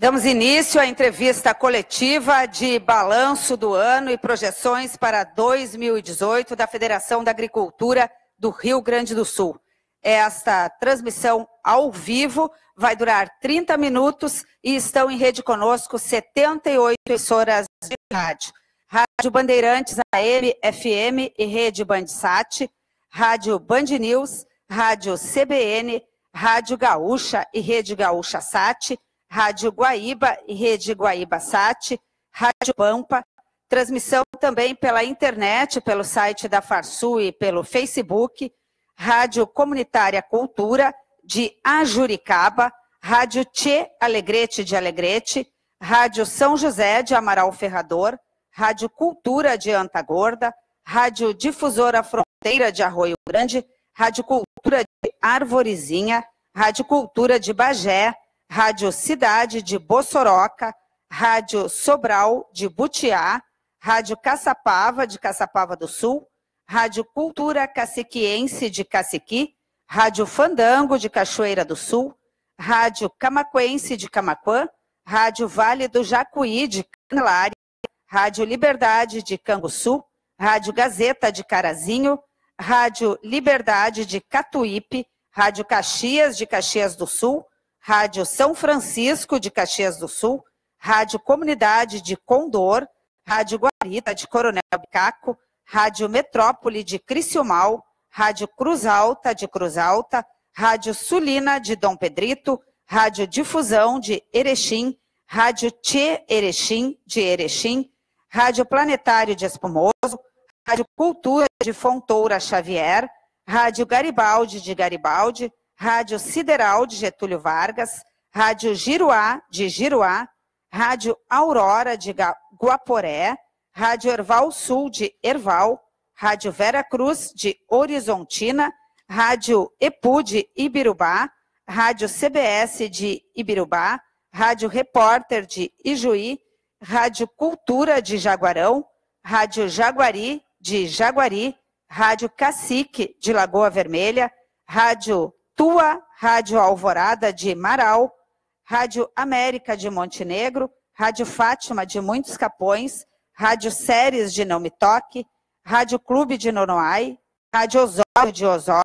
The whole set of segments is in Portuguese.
Damos início à entrevista coletiva de balanço do ano e projeções para 2018 da Federação da Agricultura do Rio Grande do Sul. Esta transmissão ao vivo vai durar 30 minutos e estão em rede conosco 78 emissoras de rádio. Rádio Bandeirantes AM, FM e Rede Bandsat, Rádio Band News, Rádio CBN, Rádio Gaúcha e Rede Gaúcha Sat, Rádio Guaíba e Rede Guaíba Sat, Rádio Pampa, transmissão também pela internet, pelo site da Farsul e pelo Facebook, Rádio Comunitária Cultura de Ajuricaba, Rádio Tchê Alegrete de Alegrete, Rádio São José de Amaral Ferrador, Rádio Cultura de Antagorda, Rádio Difusora Fronteira de Arroio Grande, Rádio Cultura de Arvorezinha, Rádio Cultura de Bagé, Rádio Cidade de Bossoroca, Rádio Sobral de Butiá, Rádio Caçapava de Caçapava do Sul, Rádio Cultura Caciquiense de Caciqui, Rádio Fandango de Cachoeira do Sul, Rádio Camaquense de Camaquã, Rádio Vale do Jacuí de Canelária, Rádio Liberdade de Canguçu, Rádio Gazeta de Carazinho, Rádio Liberdade de Catuípe, Rádio Caxias de Caxias do Sul, Rádio São Francisco de Caxias do Sul, Rádio Comunidade de Condor, Rádio Guarita de Coronel Bicaco, Rádio Metrópole de Criciúmal, Rádio Cruz Alta de Cruz Alta, Rádio Sulina de Dom Pedrito, Rádio Difusão de Erechim, Rádio Tchê Erechim de Erechim, Rádio Planetário de Espumoso, Rádio Cultura de Fontoura Xavier, Rádio Garibaldi de Garibaldi, Rádio Sideral de Getúlio Vargas, Rádio Giruá de Giruá, Rádio Aurora de Guaporé, Rádio Erval Sul de Erval, Rádio Vera Cruz de Horizontina, Rádio EPU de Ibirubá, Rádio CBS de Ibirubá, Rádio Repórter de Ijuí, Rádio Cultura de Jaguarão, Rádio Jaguari de Jaguari, Rádio Cacique de Lagoa Vermelha, Rádio Tua, Rádio Alvorada de Marau, Rádio América de Montenegro, Rádio Fátima de Muitos Capões, Rádio Séries de Não Me Toque, Rádio Clube de Nonoai, Rádio Osório de Osório,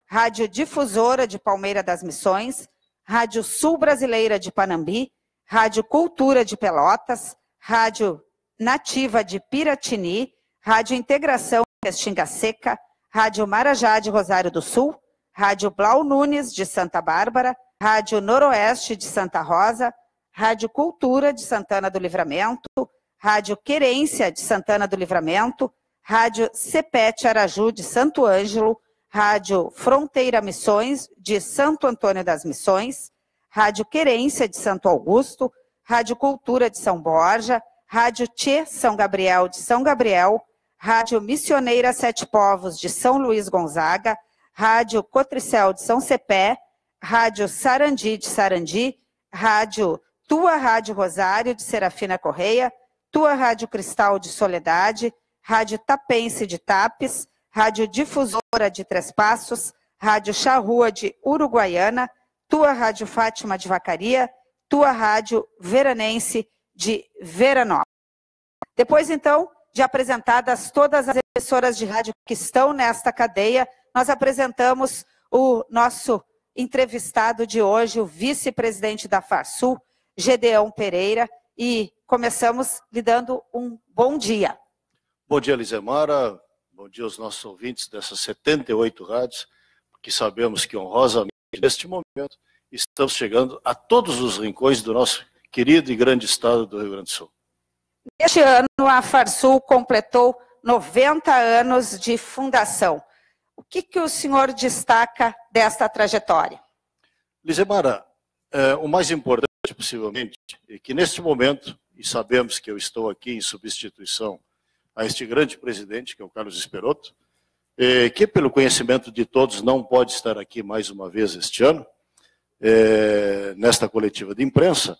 Rádio Difusora de Palmeira das Missões, Rádio Sul Brasileira de Panambi, Rádio Cultura de Pelotas, Rádio Nativa de Piratini, Rádio Integração de Restinga Seca, Rádio Marajá de Rosário do Sul, Rádio Blau Nunes de Santa Bárbara, Rádio Noroeste de Santa Rosa, Rádio Cultura de Santana do Livramento, Rádio Querência de Santana do Livramento, Rádio Cepete Araju de Santo Ângelo, Rádio Fronteira Missões de Santo Antônio das Missões, Rádio Querência de Santo Augusto, Rádio Cultura de São Borja, Rádio Tchê São Gabriel de São Gabriel, Rádio Missioneira Sete Povos de São Luís Gonzaga, Rádio Cotricel de São Cepé, Rádio Sarandi de Sarandi, Rádio Tua Rádio Rosário de Serafina Correia, Tua Rádio Cristal de Soledade, Rádio Tapense de Tapes, Rádio Difusora de Três Passos, Rádio Charrua de Uruguaiana, Tua Rádio Fátima de Vacaria, Tua Rádio Veranense de Veranópolis. Depois, então, de apresentadas todas as emissoras de rádio que estão nesta cadeia, nós apresentamos o nosso entrevistado de hoje, o vice-presidente da Farsul, Gedeão Pereira, e começamos lhe dando um bom dia. Bom dia, Lizemara. Bom dia aos nossos ouvintes dessas 78 rádios, que sabemos que honrosamente, neste momento, estamos chegando a todos os rincões do nosso querido e grande estado do Rio Grande do Sul. Este ano, a Farsul completou 90 anos de fundação. O que o senhor destaca desta trajetória? Lizemara, o mais importante, possivelmente, é que neste momento, e sabemos que eu estou aqui em substituição a este grande presidente, que é o Carlos Esperotto, que pelo conhecimento de todos não pode estar aqui mais uma vez este ano, nesta coletiva de imprensa,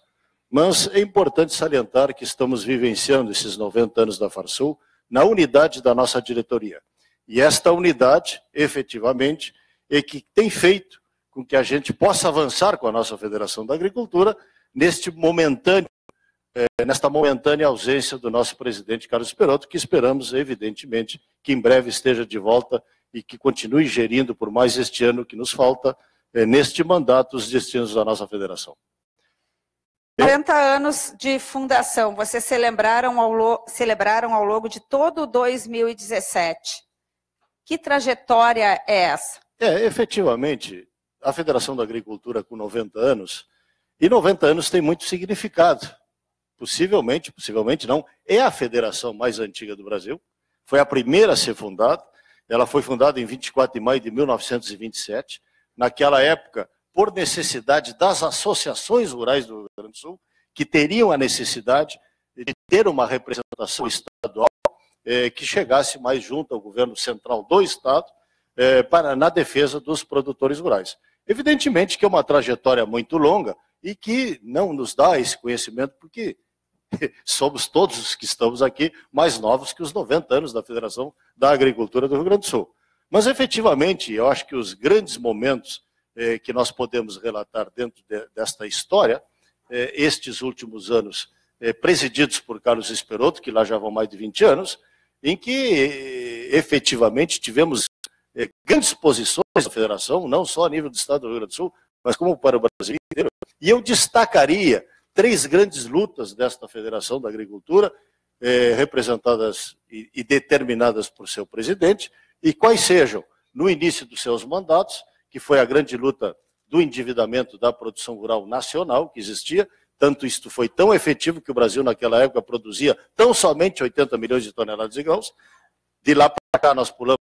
mas é importante salientar que estamos vivenciando esses 90 anos da Farsul na unidade da nossa diretoria. E esta unidade, efetivamente, é que tem feito com que a gente possa avançar com a nossa Federação da Agricultura nesta momentânea ausência do nosso presidente Carlos Esperotto, que esperamos, evidentemente, que em breve esteja de volta e que continue gerindo por mais este ano que nos falta, neste mandato, os destinos da nossa federação. 40 anos de fundação, vocês celebraram ao longo de todo 2017. Que trajetória é essa? Efetivamente, a Federação da Agricultura com 90 anos, e 90 anos tem muito significado. Possivelmente não, é a federação mais antiga do Brasil, foi a primeira a ser fundada, ela foi fundada em 24 de maio de 1927, naquela época, por necessidade das associações rurais do Rio Grande do Sul, que teriam a necessidade de ter uma representação estadual que chegasse mais junto ao governo central do Estado na defesa dos produtores rurais. Evidentemente que é uma trajetória muito longa e que não nos dá esse conhecimento, porque somos todos os que estamos aqui mais novos que os 90 anos da Federação da Agricultura do Rio Grande do Sul. Mas, efetivamente, eu acho que os grandes momentos que nós podemos relatar dentro desta história, estes últimos anos presididos por Carlos Esperotto, que lá já vão mais de 20 anos, em que efetivamente tivemos grandes posições da federação, não só a nível do Estado do Rio Grande do Sul, mas como para o Brasil inteiro. E eu destacaria 3 grandes lutas desta Federação da Agricultura, representadas e determinadas por seu presidente, e quais sejam, no início dos seus mandatos, que foi a grande luta do endividamento da produção rural nacional que existia, tanto isto foi tão efetivo que o Brasil naquela época produzia tão somente 80 milhões de toneladas de grãos, de lá para cá nós pulamos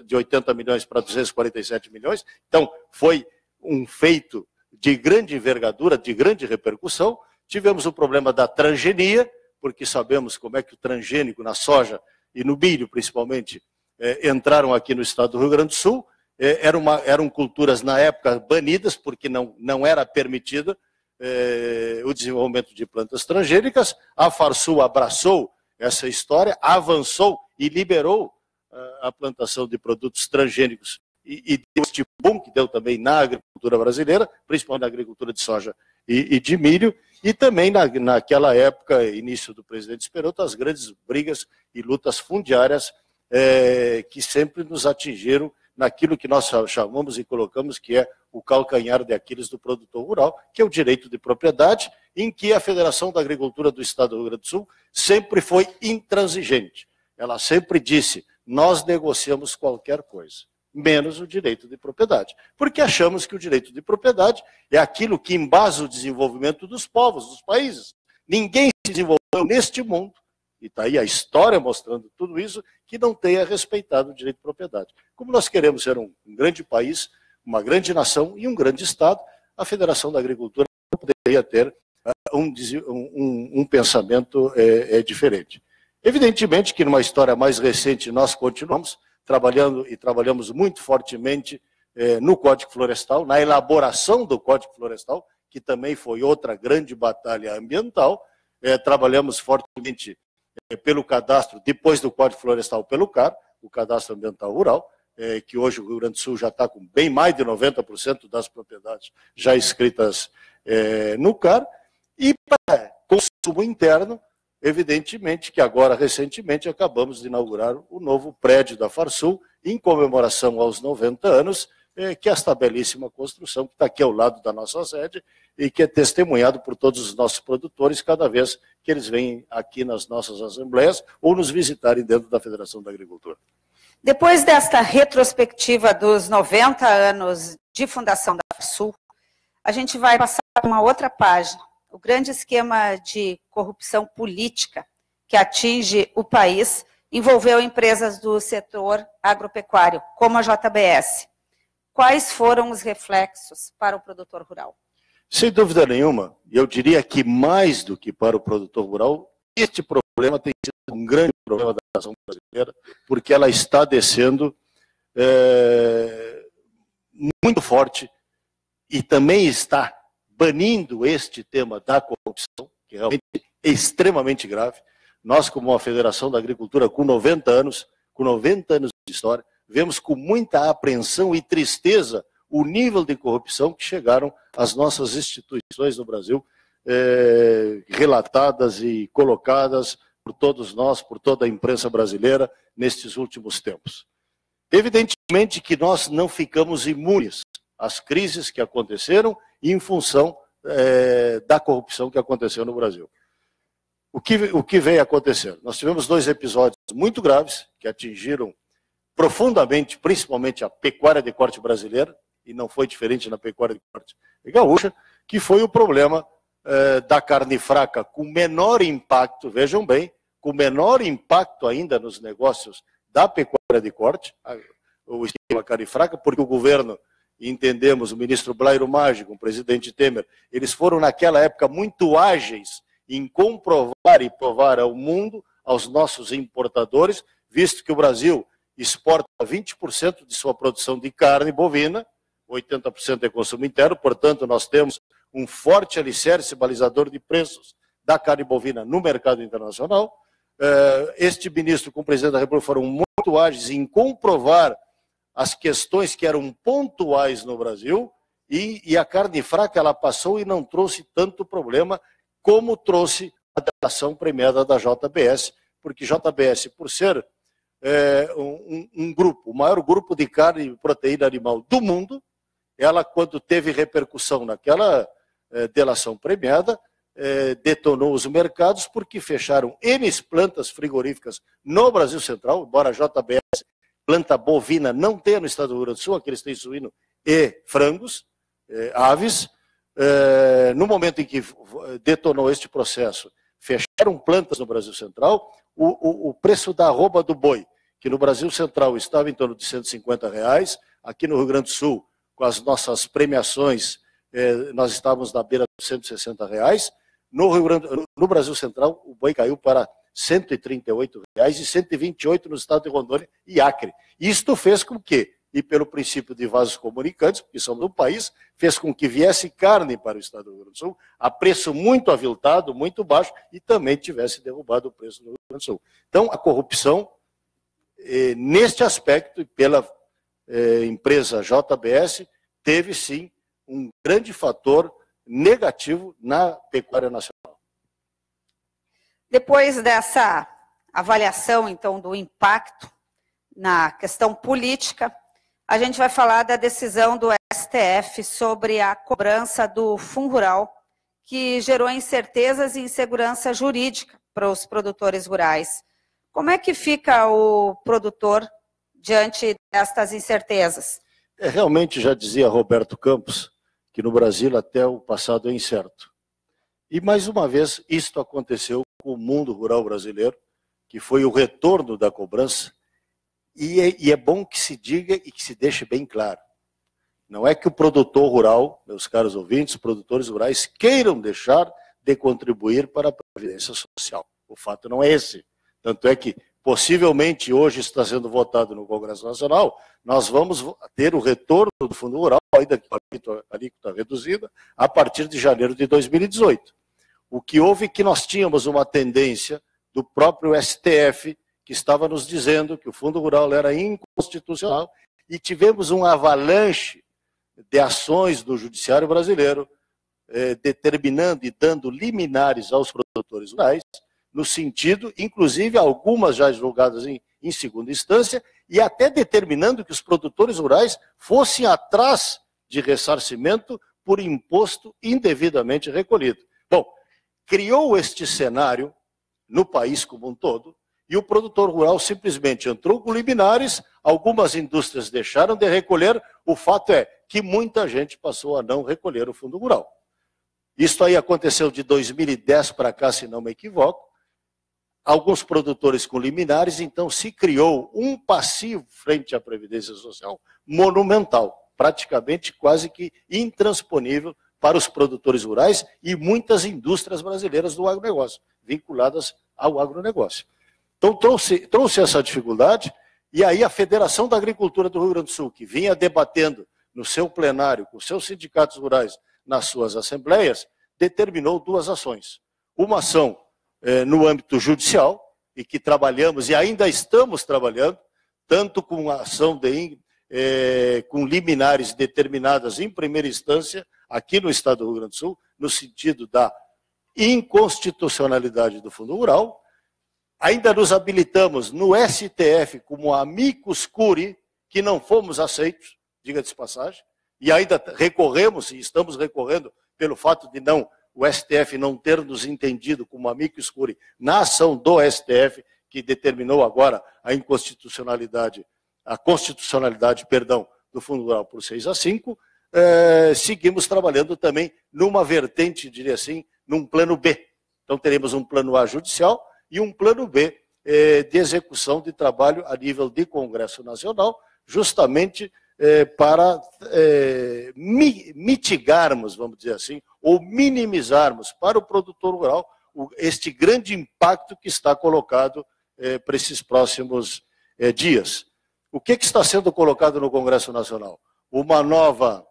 de 80 milhões para 247 milhões, então foi um feito de grande envergadura, de grande repercussão. Tivemos o problema da transgenia, porque sabemos como é que o transgênico na soja e no milho, principalmente, entraram aqui no estado do Rio Grande do Sul. Eram culturas, na época, banidas, porque não era permitido o desenvolvimento de plantas transgênicas. A Farsul abraçou essa história, avançou e liberou a plantação de produtos transgênicos e deu este boom que deu também na agricultura brasileira, principalmente na agricultura de soja e de milho, e também naquela época, início do presidente Esperotto, as grandes brigas e lutas fundiárias que sempre nos atingiram naquilo que nós chamamos e colocamos que é o calcanhar de Aquiles do produtor rural, que é o direito de propriedade, em que a Federação da Agricultura do Estado do Rio Grande do Sul sempre foi intransigente. Ela sempre disse, nós negociamos qualquer coisa, menos o direito de propriedade, porque achamos que o direito de propriedade é aquilo que embasa o desenvolvimento dos povos, dos países. Ninguém se desenvolveu neste mundo, e está aí a história mostrando tudo isso, que não tenha respeitado o direito de propriedade. Como nós queremos ser um grande país, uma grande nação e um grande Estado, a Federação da Agricultura poderia ter um pensamento diferente. Evidentemente que numa história mais recente nós continuamos trabalhamos muito fortemente no Código Florestal, na elaboração do Código Florestal, que também foi outra grande batalha ambiental. Trabalhamos fortemente pelo cadastro, depois do Código Florestal, pelo CAR, o Cadastro Ambiental Rural, que hoje o Rio Grande do Sul já está com bem mais de 90% das propriedades já escritas no CAR, e para consumo interno, evidentemente que agora, recentemente, acabamos de inaugurar o novo prédio da Farsul, em comemoração aos 90 anos, que é esta belíssima construção que está aqui ao lado da nossa sede e que é testemunhado por todos os nossos produtores cada vez que eles vêm aqui nas nossas assembleias ou nos visitarem dentro da Federação da Agricultura. Depois desta retrospectiva dos 90 anos de fundação da Farsul, a gente vai passar para uma outra página, o grande esquema de corrupção política que atinge o país envolveu empresas do setor agropecuário, como a JBS. Quais foram os reflexos para o produtor rural? Sem dúvida nenhuma, eu diria que mais do que para o produtor rural, este problema tem sido um grande problema da nação brasileira, porque ela está descendo muito forte e também está banindo este tema da corrupção, que é realmente extremamente grave. Nós, como uma Federação da Agricultura com 90 anos de história, vemos com muita apreensão e tristeza o nível de corrupção que chegaram às nossas instituições no Brasil relatadas e colocadas por todos nós, por toda a imprensa brasileira nestes últimos tempos. Evidentemente que nós não ficamos imunes às crises que aconteceram em função da corrupção que aconteceu no Brasil. O que veio acontecer? Nós tivemos 2 episódios muito graves que atingiram profundamente, principalmente a pecuária de corte brasileira, e não foi diferente na pecuária de corte gaúcha, que foi o problema da carne fraca com menor impacto, vejam bem, com menor impacto ainda nos negócios da pecuária de corte, o esquema carne fraca, porque o governo, entendemos, o ministro Blairo Maggi, com o presidente Temer, eles foram naquela época muito ágeis em comprovar e provar ao mundo, aos nossos importadores, visto que o Brasil exporta 20% de sua produção de carne bovina, 80% é consumo interno, portanto nós temos um forte alicerce balizador de preços da carne bovina no mercado internacional. Este ministro com o presidente da República foram muito ágeis em comprovar as questões que eram pontuais no Brasil e a carne fraca ela passou e não trouxe tanto problema como trouxe a delação premiada da JBS, porque JBS, por ser um grupo, o maior grupo de carne e proteína animal do mundo, ela, quando teve repercussão naquela delação premiada, detonou os mercados porque fecharam N plantas frigoríficas no Brasil Central, embora a JBS, planta bovina, não tenha no estado do Rio Grande do Sul, aqui eles têm suíno e frangos, aves. No momento em que detonou este processo, fecharam plantas no Brasil Central, o preço da arroba do boi, que no Brasil Central estava em torno de R$150, aqui no Rio Grande do Sul, com as nossas premiações, nós estávamos na beira de R$160. No Brasil Central, o boi caiu para R$138 e R$128 no estado de Rondônia e Acre. Isto fez com que, e pelo princípio de vasos comunicantes, porque somos do país, fez com que viesse carne para o estado do Rio Grande do Sul a preço muito aviltado, muito baixo, e também tivesse derrubado o preço do Rio Grande do Sul. Então, a corrupção, neste aspecto, pela empresa JBS, teve sim um grande fator negativo na pecuária nacional. Depois dessa avaliação, então, do impacto na questão política, a gente vai falar da decisão do STF sobre a cobrança do Fundo Rural, que gerou incertezas e insegurança jurídica para os produtores rurais. Como é que fica o produtor diante destas incertezas? Realmente, já dizia Roberto Campos, que no Brasil até o passado é incerto. E, mais uma vez, isto aconteceu com o mundo rural brasileiro, que foi o retorno da cobrança. E é bom que se diga e que se deixe bem claro. Não é que o produtor rural, meus caros ouvintes, produtores rurais, queiram deixar de contribuir para a Previdência Social. O fato não é esse. Tanto é que, possivelmente, hoje está sendo votado no Congresso Nacional, nós vamos ter o retorno do Fundo Rural, ainda que a alíquota reduzida, a partir de janeiro de 2018. O que houve é que nós tínhamos uma tendência do próprio STF, que estava nos dizendo que o Fundo Rural era inconstitucional, e tivemos um avalanche de ações do Judiciário brasileiro, determinando e dando liminares aos produtores rurais, no sentido, inclusive algumas já julgadas em segunda instância, e até determinando que os produtores rurais fossem atrás de ressarcimento por imposto indevidamente recolhido. Bom, criou este cenário no país como um todo, e o produtor rural simplesmente entrou com liminares, algumas indústrias deixaram de recolher, o fato é que muita gente passou a não recolher o Fundo Rural. Isso aí aconteceu de 2010 para cá, se não me equivoco, alguns produtores com liminares, então se criou um passivo frente à Previdência Social monumental, praticamente quase que intransponível para os produtores rurais e muitas indústrias brasileiras do agronegócio, vinculadas ao agronegócio. Então trouxe essa dificuldade, e aí a Federação da Agricultura do Rio Grande do Sul, que vinha debatendo no seu plenário, com seus sindicatos rurais, nas suas assembleias, determinou 2 ações. Uma ação no âmbito judicial, e que trabalhamos e ainda estamos trabalhando, tanto com a ação com liminares determinadas em primeira instância, aqui no estado do Rio Grande do Sul, no sentido da inconstitucionalidade do Fundo Rural, ainda nos habilitamos no STF como amicus curiae, que não fomos aceitos, diga-se de passagem, e ainda recorremos, e estamos recorrendo pelo fato de o STF não ter nos entendido como amicus curiae na ação do STF, que determinou agora a constitucionalidade do Fundo Rural por 6-5, seguimos trabalhando também numa vertente, diria assim, num plano B. Então teremos um plano A judicial e um plano B de execução de trabalho a nível de Congresso Nacional, justamente para mitigarmos, vamos dizer assim, ou minimizarmos para o produtor rural este grande impacto que está colocado para esses próximos dias. O que está sendo colocado no Congresso Nacional? Uma nova,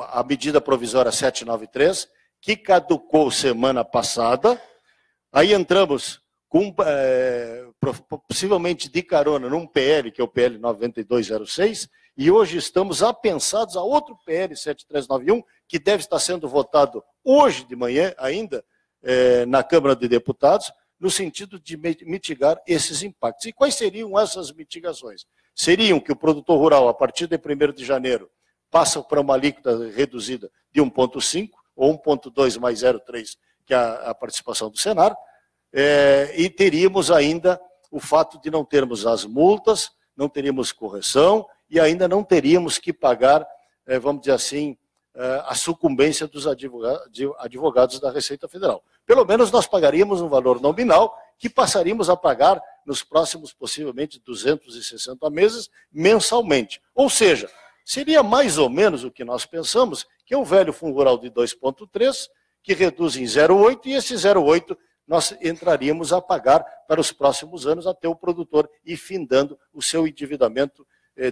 a medida provisória 793, que caducou semana passada. Aí entramos com, possivelmente de carona num PL, que é o PL 9206, e hoje estamos apensados a outro PL 7391, que deve estar sendo votado hoje de manhã ainda na Câmara de Deputados, no sentido de mitigar esses impactos. E quais seriam essas mitigações? Seriam que o produtor rural, a partir de 1º de janeiro, passa para uma alíquota reduzida de 1,5 ou 1,2 mais 0,3, que é a participação do Senar, e teríamos ainda o fato de não termos as multas, não teríamos correção e ainda não teríamos que pagar, vamos dizer assim, a sucumbência dos advogados da Receita Federal. Pelo menos nós pagaríamos um valor nominal que passaríamos a pagar nos próximos, possivelmente, 260 meses, mensalmente. Ou seja, seria mais ou menos o que nós pensamos, que é o velho Fundo Rural de 2,3, que reduz em 0,8, e esse 0,8 nós entraríamos a pagar para os próximos anos até o produtor ir findando o seu endividamento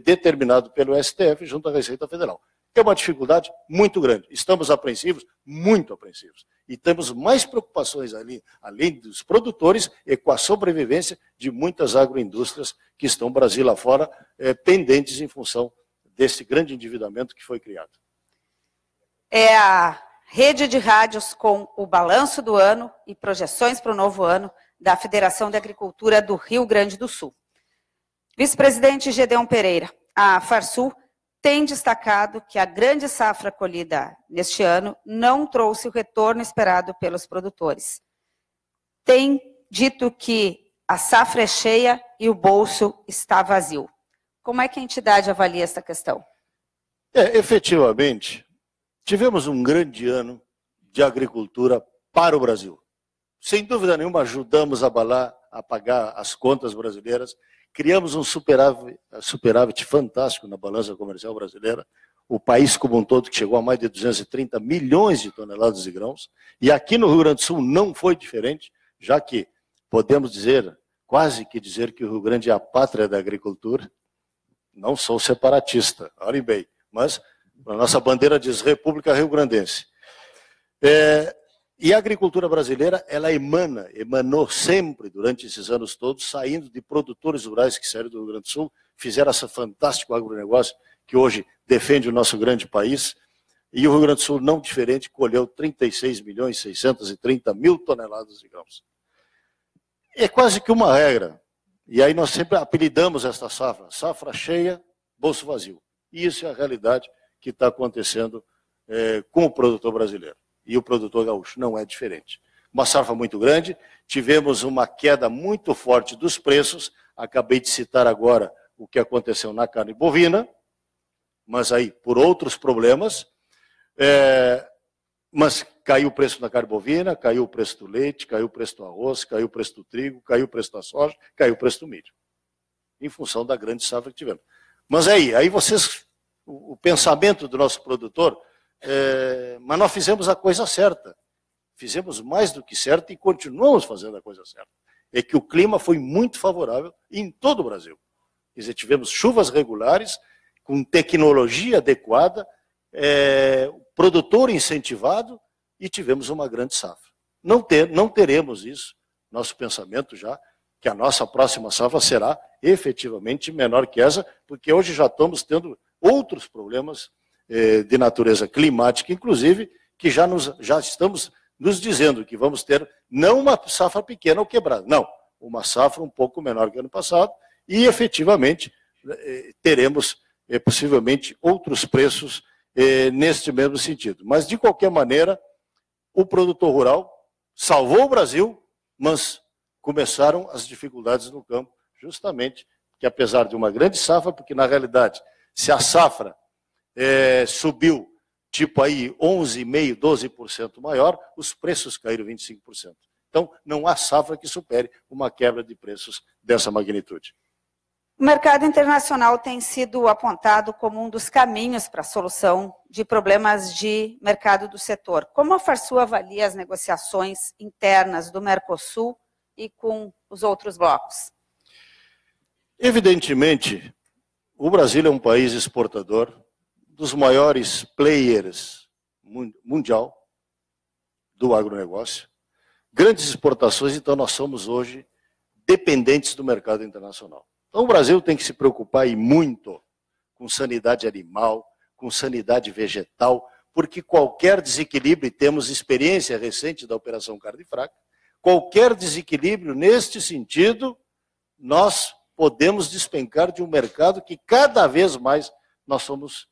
determinado pelo STF junto à Receita Federal. É uma dificuldade muito grande. Estamos apreensivos, muito apreensivos. E temos mais preocupações ali, além dos produtores, e com a sobrevivência de muitas agroindústrias que estão Brasil afora, pendentes em função desse grande endividamento que foi criado. É a rede de rádios com o balanço do ano e projeções para o novo ano da Federação de Agricultura do Rio Grande do Sul. Vice-presidente Gedeon Pereira, a Farsul tem destacado que a grande safra colhida neste ano não trouxe o retorno esperado pelos produtores. Tem dito que a safra é cheia e o bolso está vazio. Como é que a entidade avalia essa questão? Efetivamente, tivemos um grande ano de agricultura para o Brasil. Sem dúvida nenhuma, ajudamos a pagar as contas brasileiras, criamos um superávit fantástico na balança comercial brasileira, o país como um todo que chegou a mais de 230 milhões de toneladas de grãos, e aqui no Rio Grande do Sul não foi diferente, já que podemos dizer, quase que dizer que o Rio Grande é a pátria da agricultura. Não sou separatista, olhem bem, mas a nossa bandeira diz República Rio-Grandense. E a agricultura brasileira, ela emanou sempre, durante esses anos todos, saindo de produtores rurais que saíram do Rio Grande do Sul, fizeram esse fantástico agronegócio que hoje defende o nosso grande país, e o Rio Grande do Sul, não diferente, colheu 36.630.000 toneladas de grãos. É quase que uma regra, e aí nós sempre apelidamos esta safra cheia, bolso vazio. E isso é a realidade que está acontecendo com o produtor brasileiro. E o produtor gaúcho não é diferente. Uma safra muito grande, tivemos uma queda muito forte dos preços, acabei de citar agora o que aconteceu na carne bovina, mas aí por outros problemas, mas caiu o preço da carne bovina, caiu o preço do leite, caiu o preço do arroz, caiu o preço do trigo, caiu o preço da soja, caiu o preço do milho, em função da grande safra que tivemos. Mas aí vocês, o pensamento do nosso produtor, mas nós fizemos a coisa certa. Fizemos mais do que certo e continuamos fazendo a coisa certa. É que o clima foi muito favorável em todo o Brasil. Quer dizer, tivemos chuvas regulares, com tecnologia adequada, produtor incentivado e tivemos uma grande safra. Não teremos isso, nosso pensamento já, que a nossa próxima safra será efetivamente menor que essa, porque hoje já estamos tendo outros problemas de natureza climática, inclusive, que já estamos nos dizendo que vamos ter não uma safra pequena ou quebrada, não, uma safra um pouco menor que ano passado e, efetivamente, teremos possivelmente outros preços neste mesmo sentido. Mas, de qualquer maneira, o produtor rural salvou o Brasil, mas começaram as dificuldades no campo, justamente que apesar de uma grande safra, porque na realidade, se a safra subiu tipo aí 11,5%, 12% maior, os preços caíram 25%. Então, não há safra que supere uma quebra de preços dessa magnitude. O mercado internacional tem sido apontado como um dos caminhos para a solução de problemas de mercado do setor. Como a Farsul avalia as negociações internas do Mercosul e com os outros blocos? Evidentemente, o Brasil é um país exportador, dos maiores players mundial do agronegócio. Grandes exportações, então nós somos hoje dependentes do mercado internacional. Então o Brasil tem que se preocupar e muito com sanidade animal, com sanidade vegetal, porque qualquer desequilíbrio, e temos experiência recente da Operação Carne Fraca, qualquer desequilíbrio neste sentido, nós podemos despencar de um mercado que cada vez mais nós somos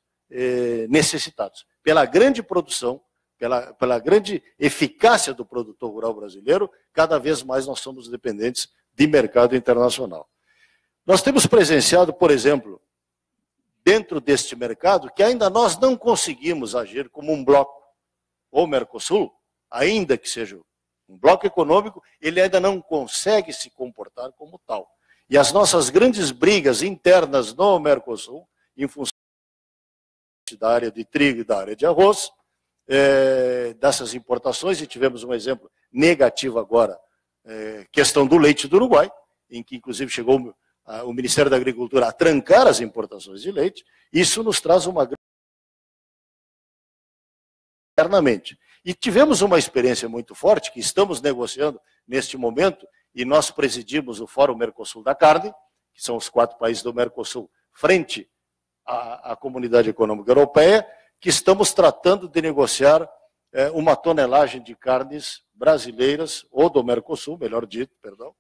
necessitados. Pela grande produção, pela grande eficácia do produtor rural brasileiro, cada vez mais nós somos dependentes de mercado internacional. Nós temos presenciado, por exemplo, dentro deste mercado, que ainda nós não conseguimos agir como um bloco. O Mercosul, ainda que seja um bloco econômico, ele ainda não consegue se comportar como tal. E as nossas grandes brigas internas no Mercosul, em função da área de trigo e da área de arroz, dessas importações, e tivemos um exemplo negativo agora, questão do leite do Uruguai, em que inclusive chegou o Ministério da Agricultura a trancar as importações de leite, isso nos traz uma grande internamente. E tivemos uma experiência muito forte, que estamos negociando neste momento, e nós presidimos o Fórum Mercosul da Carne, que são os 4 países do Mercosul, frente à Comunidade Econômica Europeia, que estamos tratando de negociar uma tonelagem de carnes brasileiras, ou do Mercosul, melhor dito, perdão,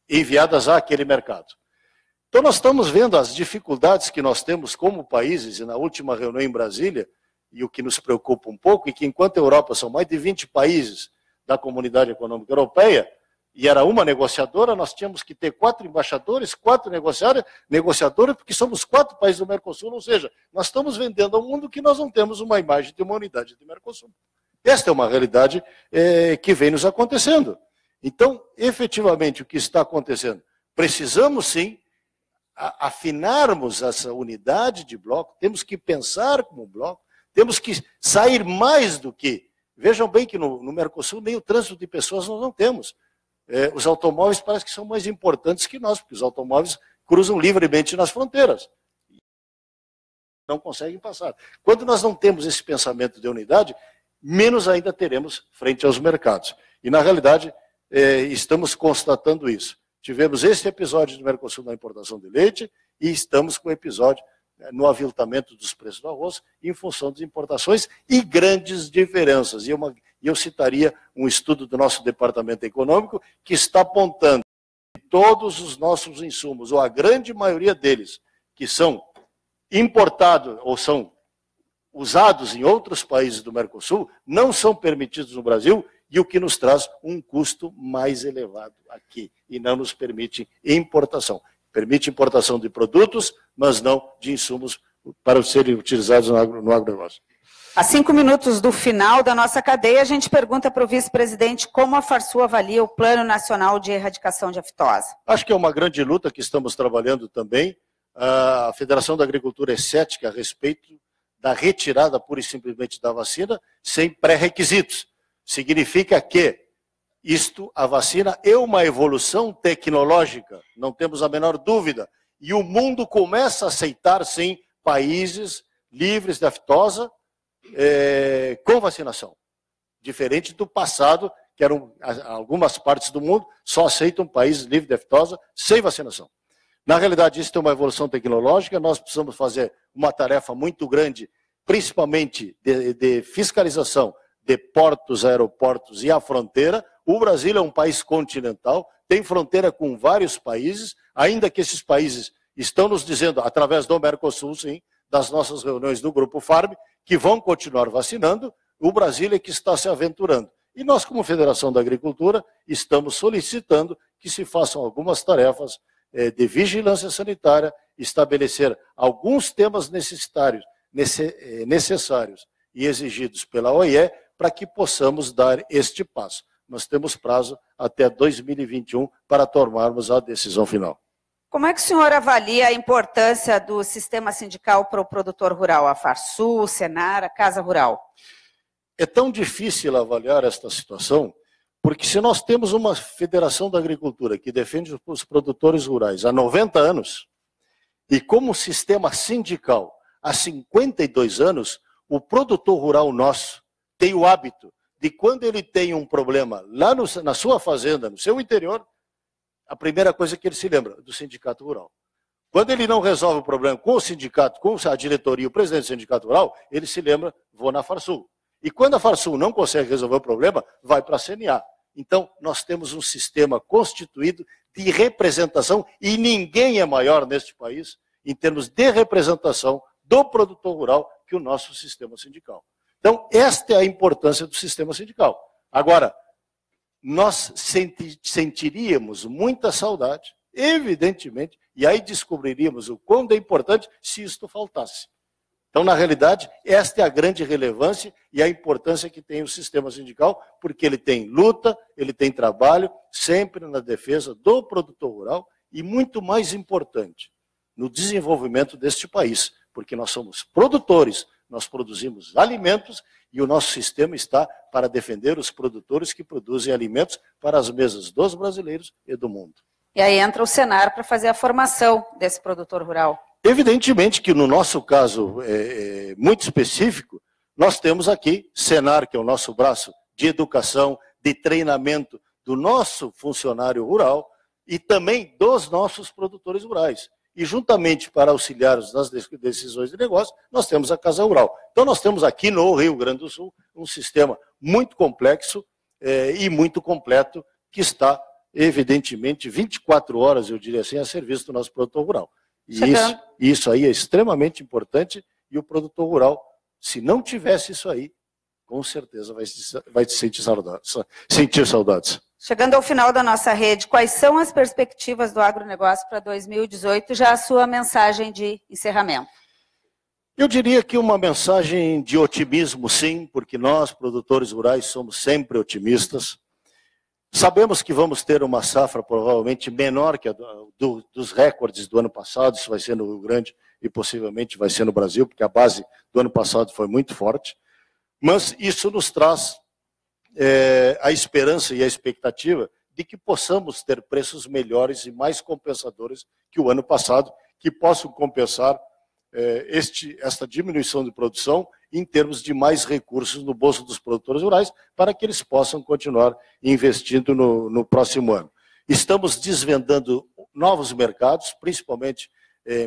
enviadas àquele mercado. Então nós estamos vendo as dificuldades que nós temos como países, e na última reunião em Brasília, e o que nos preocupa um pouco, é que enquanto a Europa são mais de 20 países da Comunidade Econômica Europeia, e era uma negociadora, nós tínhamos que ter 4 embaixadores, 4 negociadores, porque somos 4 países do Mercosul, ou seja, nós estamos vendendo ao mundo que nós não temos uma imagem de uma unidade de Mercosul. Esta é uma realidade que vem nos acontecendo. Então, efetivamente, o que está acontecendo? Precisamos, sim, afinarmos essa unidade de bloco, temos que pensar como bloco, temos que sair mais do que... Vejam bem que no Mercosul nem o trânsito de pessoas nós não temos. Os automóveis parece que são mais importantes que nós, porque os automóveis cruzam livremente nas fronteiras. Não conseguem passar. Quando nós não temos esse pensamento de unidade, menos ainda teremos frente aos mercados. E, na realidade, estamos constatando isso. Tivemos esse episódio do Mercosul na importação de leite e estamos com o episódio no aviltamento dos preços do arroz em função das importações e grandes diferenças. E eu citaria um estudo do nosso departamento econômico que está apontando que todos os nossos insumos, ou a grande maioria deles, que são importados ou são usados em outros países do Mercosul, não são permitidos no Brasil, e o que nos traz um custo mais elevado aqui, e não nos permite importação. Permite importação de produtos, mas não de insumos para serem utilizados no agronegócio. A 5 minutos do final da nossa cadeia, a gente pergunta para o vice-presidente como a Farsul avalia o Plano Nacional de Erradicação de Aftosa. Acho que é uma grande luta que estamos trabalhando também. A Federação da Agricultura é cética a respeito da retirada pura e simplesmente da vacina sem pré-requisitos. Significa que a vacina é uma evolução tecnológica, não temos a menor dúvida. E o mundo começa a aceitar, sim, países livres de aftosa com vacinação. Diferente do passado, que eram algumas partes do mundo só aceitam países livres de aftosa sem vacinação. Na realidade, isso é uma evolução tecnológica, nós precisamos fazer uma tarefa muito grande, principalmente de fiscalização de portos, aeroportos e a fronteira. O Brasil é um país continental, tem fronteira com vários países, ainda que esses países estão nos dizendo, através do Mercosul, sim, das nossas reuniões do Grupo Farm, que vão continuar vacinando, o Brasil é que está se aventurando. E nós, como Federação da Agricultura, estamos solicitando que se façam algumas tarefas de vigilância sanitária, estabelecer alguns temas necessários e exigidos pela OIE para que possamos dar este passo. Nós temos prazo até 2021 para tomarmos a decisão final. Como é que o senhor avalia a importância do sistema sindical para o produtor rural, a Farsul, o Senar, a Casa Rural? É tão difícil avaliar esta situação, porque se nós temos uma Federação da Agricultura que defende os produtores rurais há 90 anos, e como sistema sindical há 52 anos, o produtor rural nosso tem o hábito de quando ele tem um problema lá na sua fazenda, no seu interior, a primeira coisa que ele se lembra do sindicato rural. Quando ele não resolve o problema com o sindicato, com a diretoria, o presidente do sindicato rural, ele se lembra, vou na Farsul. E quando a Farsul não consegue resolver o problema, vai para a CNA. Então, nós temos um sistema constituído de representação e ninguém é maior neste país em termos de representação do produtor rural que o nosso sistema sindical. Então, esta é a importância do sistema sindical. Agora, nós sentiríamos muita saudade, evidentemente, e aí descobriríamos o quão é importante se isto faltasse. Então, na realidade, esta é a grande relevância e a importância que tem o sistema sindical, porque ele tem luta, ele tem trabalho, sempre na defesa do produtor rural e, muito mais importante, no desenvolvimento deste país, porque nós somos produtores, nós produzimos alimentos e o nosso sistema está para defender os produtores que produzem alimentos para as mesas dos brasileiros e do mundo. E aí entra o Senar para fazer a formação desse produtor rural. Evidentemente que no nosso caso muito específico, nós temos aqui Senar, que é o nosso braço de educação, de treinamento do nosso funcionário rural e também dos nossos produtores rurais. E juntamente para auxiliar nas decisões de negócio, nós temos a Casa Rural. Então nós temos aqui no Rio Grande do Sul um sistema muito complexo e muito completo que está, evidentemente, 24 horas, eu diria assim, a serviço do nosso produtor rural. E isso aí é extremamente importante e o produtor rural, se não tivesse isso aí, com certeza vai sentir saudades. Chegando ao final da nossa rede, quais são as perspectivas do agronegócio para 2018? Já a sua mensagem de encerramento. Eu diria que uma mensagem de otimismo, sim, porque nós, produtores rurais, somos sempre otimistas. Sabemos que vamos ter uma safra provavelmente menor que a dos recordes do ano passado, isso vai ser no Rio Grande e possivelmente vai ser no Brasil, porque a base do ano passado foi muito forte. Mas isso nos traz a esperança e a expectativa de que possamos ter preços melhores e mais compensadores que o ano passado, que possam compensar esta diminuição de produção em termos de mais recursos no bolso dos produtores rurais, para que eles possam continuar investindo no próximo ano. Estamos desvendando novos mercados, principalmente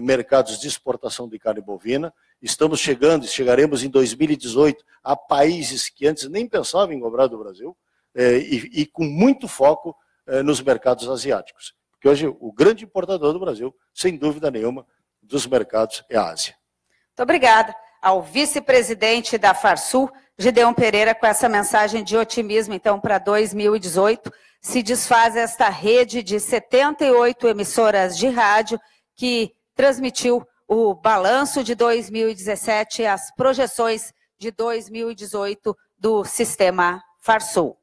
mercados de exportação de carne bovina. Estamos chegaremos em 2018 a países que antes nem pensavam em comprar do Brasil, e com muito foco nos mercados asiáticos. Porque hoje o grande importador do Brasil, sem dúvida nenhuma, dos mercados é a Ásia. Muito obrigada ao vice-presidente da Farsul, Gideon Pereira, com essa mensagem de otimismo, então, para 2018. Se desfaz esta rede de 78 emissoras de rádio que transmitiu o balanço de 2017 e as projeções de 2018 do sistema Farsul.